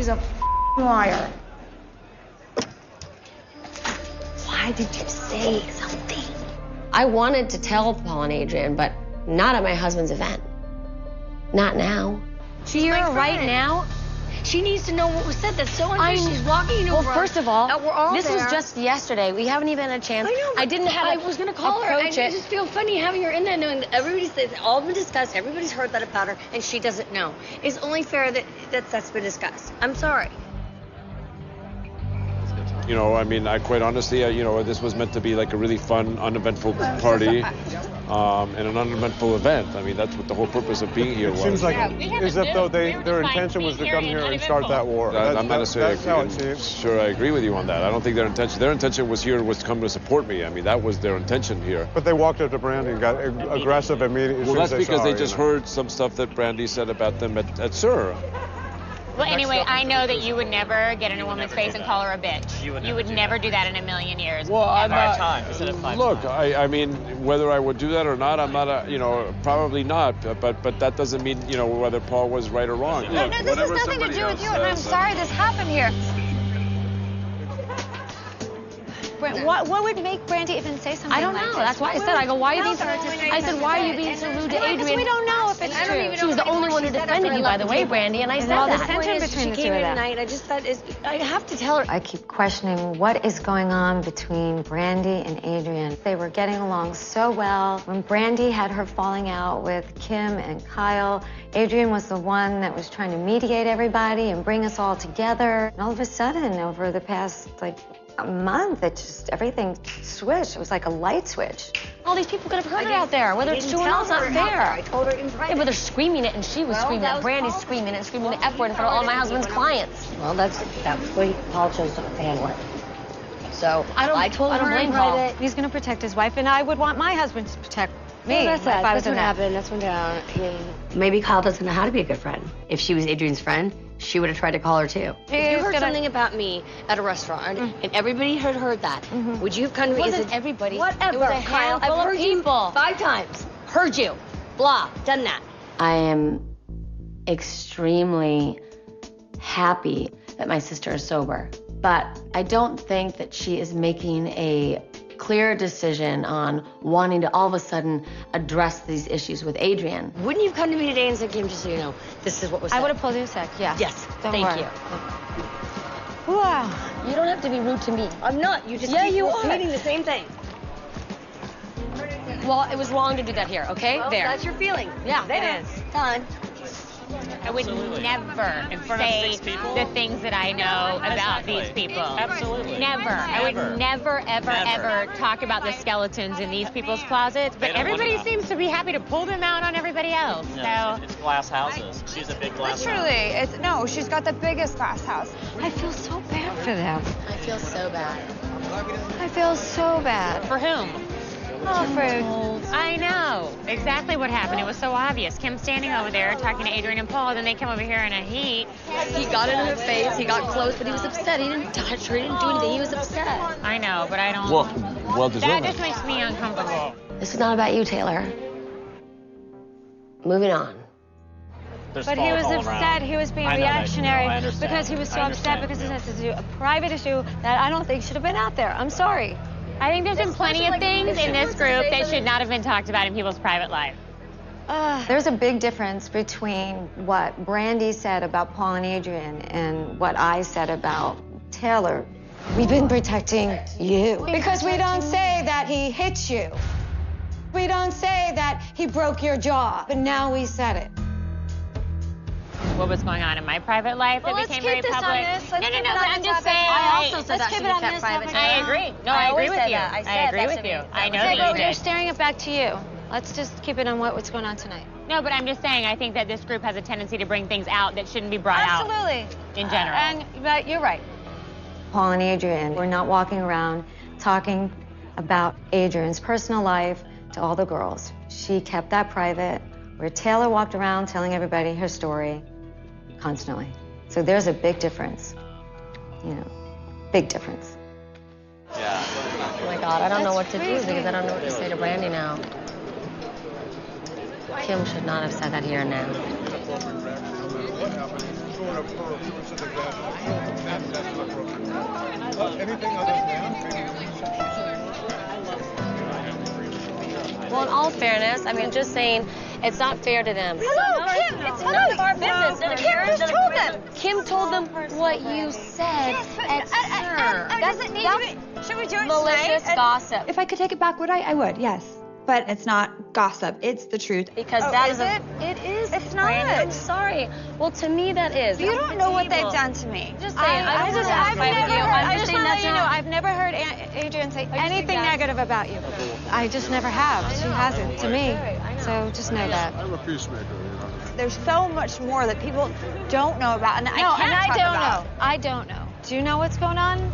She's a liar. Why did you say something? I wanted to tell Paul and Adrienne, but not at my husband's event. Not now. Here, right now? She needs to know what was said. That's so unfair. She's walking over. Well, first of all, we're all this there. was just yesterday. We haven't even had a chance. I know. I didn't have. I was gonna call her. I just feel funny having her in there, knowing that everybody's all been discussed. Everybody's heard that about her, and she doesn't know. It's only fair that that's been discussed. I'm sorry. You know, I mean, quite honestly, you know, this was meant to be like a really fun, uneventful party, and an uneventful event. I mean, that's what the whole purpose of being here was. It seems like as if though their intention was to come here and start that war. I'm not necessarily sure I agree with you on that. I don't think their intention was to come to support me. I mean, that was their intention here. But they walked up to Brandi and got aggressive immediately. Well, that's because they just heard some stuff that Brandi said about them at SUR. Well, anyway, I know that you would never get in a woman's face and call her a bitch. You would never do that in a million years. Well, I'm not. Look, times. I mean, whether I would do that or not, I'm not you know, probably not. But that doesn't mean, you know, whether Paul was right or wrong. No, Look, this has nothing to do with you, and I'm sorry this happened here. What would make Brandi even say something? I don't know. That's why I said, I go, why are you being so... I said, why are you being so rude to Adrienne? We don't know if it's true. She was the only one who defended you, by the way, Brandi, and I said all that. the tension between the two of them. I just thought, I have to tell her. I keep questioning what is going on between Brandi and Adrienne. They were getting along so well. When Brandi had her falling out with Kim and Kyle, Adrienne was the one that was trying to mediate everybody and bring us all together. And all of a sudden, over the past, a month, it just, everything switched. It was like a light switch. All these people could have heard it out there, whether it's true or not, it's not fair. I told her in private. Yeah, but they're screaming it, and she was screaming it. Brandi's screaming it, and screaming the F word in front of all my husband's clients. Well, that's what Paul chose to handle it. So I told her in in private. private. He's going to protect his wife, and I would want my husband to protect me. Well, that's what happened. happened. That's what down. Maybe Kyle doesn't know how to be a good friend. If she was Adrienne's friend, she would have tried to call her too. If you heard something about me at a restaurant, and everybody had heard that, would you have come to me? Wasn't everybody? Whatever, It was a Kyle. handful I've heard of people. you 5 times. Heard you. Blah. Done that. I am extremely happy that my sister is sober, but I don't think that she is making a clear decision on wanting to all of a sudden address these issues with Adrienne. Wouldn't you have come to me today and said, Kim, just so you know, this is what was said? I would have pulled you a sec, yeah. Yes, Don't thank worry. you. Wow. You don't have to be rude to me. I'm not. You just Yeah, keep you are. repeating the same thing. Well, it was wrong to do that here, okay? Well, there. that's your feeling. Yeah, there. it is. Done. I would never say the things that I know about these people. Absolutely. Never. I would never, ever talk about the skeletons in these people's closets. But everybody seems to be happy to pull them out on everybody else. No, So it's glass houses. She's a big glass house. Literally, no, she's got the biggest glass house. I feel so bad for them. I feel so bad. I feel so bad. for whom? Oh, for I know exactly what happened. It was so obvious. Kim standing over there talking to Adrienne and Paul, then they come over here in a heat. He got in her face. He got close, but he was upset. He didn't touch her. He didn't do anything. He was upset. I know, but I don't. Well that deserved. just makes me uncomfortable. This is not about you, Taylor. Moving on. There's But he fault was all upset. around. He was being I know that, reactionary I understand. because he was so I upset understand, because yeah. this is a private issue that I don't think should have been out there. I'm sorry. I think there's been plenty of things in this group that should not have been talked about in people's private life. There's a big difference between what Brandi said about Paul and Adrienne and what I said about Taylor. We've been protecting you. Because we don't say that he hit you. We don't say that he broke your jaw, but now we said it. What was going on in my private life that Let's became keep very this public? on this. Let's No, keep but it on I'm this just topic. saying. I also said that let's should keep be it on kept this private. topic. I agree. No, I I agree always with said you. that. I I said agree that with should you. be- I know Okay, that but you you're did. steering it back to you. Let's just keep it on what's going on tonight. No, but I'm just saying, I think that this group has a tendency to bring things out that shouldn't be brought out Absolutely. in general. But you're right. Paul and Adrienne were not walking around talking about Adrienne's personal life to all the girls. She kept that private, where Taylor walked around telling everybody her story constantly. So there's a big difference, you know, big difference. Yeah. Oh my God, I don't know what to do because I don't know what to say to Brandi now. Kim should not have said that here and now. Anything other than that? Well, in all fairness, I mean, just saying, it's not fair to them. Hello, Kim. It's none of our business. Kim just told them. Kim told them what you said at Sir. Doesn't need to be. Should we do it malicious tonight? gossip. If I could take it back, would I? I would, yes. But it's not gossip. It's the truth. Because Oh, that is is it? It is. It's not. Brandi, I'm sorry. Well, to me, that is. You don't know what they've done to me. Just saying. I just I've never never heard. heard. I just want to let you know. not. I've never heard Adrienne say anything suggest- negative about you. I just never have. She hasn't to me. So just know that. I'm a peacemaker, you know. There's so much more that people don't know about, and I can't talk about. I don't know. Do you know what's going on?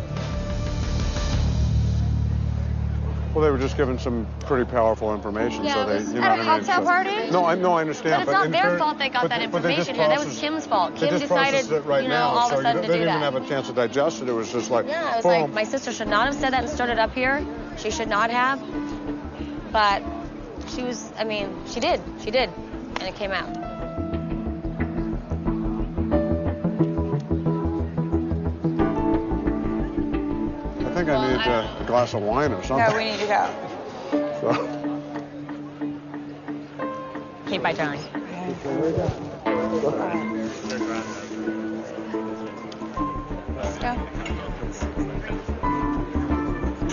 Well, they were just given some pretty powerful information, Yeah, so they, it was you know at what a I mean? cocktail So- party? No, I understand. But it's not in their fair- fault they got but- that but they just information here. That was processed- Kim's fault. They Kim just processed decided, it right you know, now, all of so a sudden they to do didn't even that. have a chance to digest it. It was just like, Yeah, it was boom. like, my sister should not have said that and stood it up here. She should not have. But she was, I mean, she did. She did. And it came out. I think I need a glass of wine or something. No, we need to go. So. Keep my turn. Okay, there we go.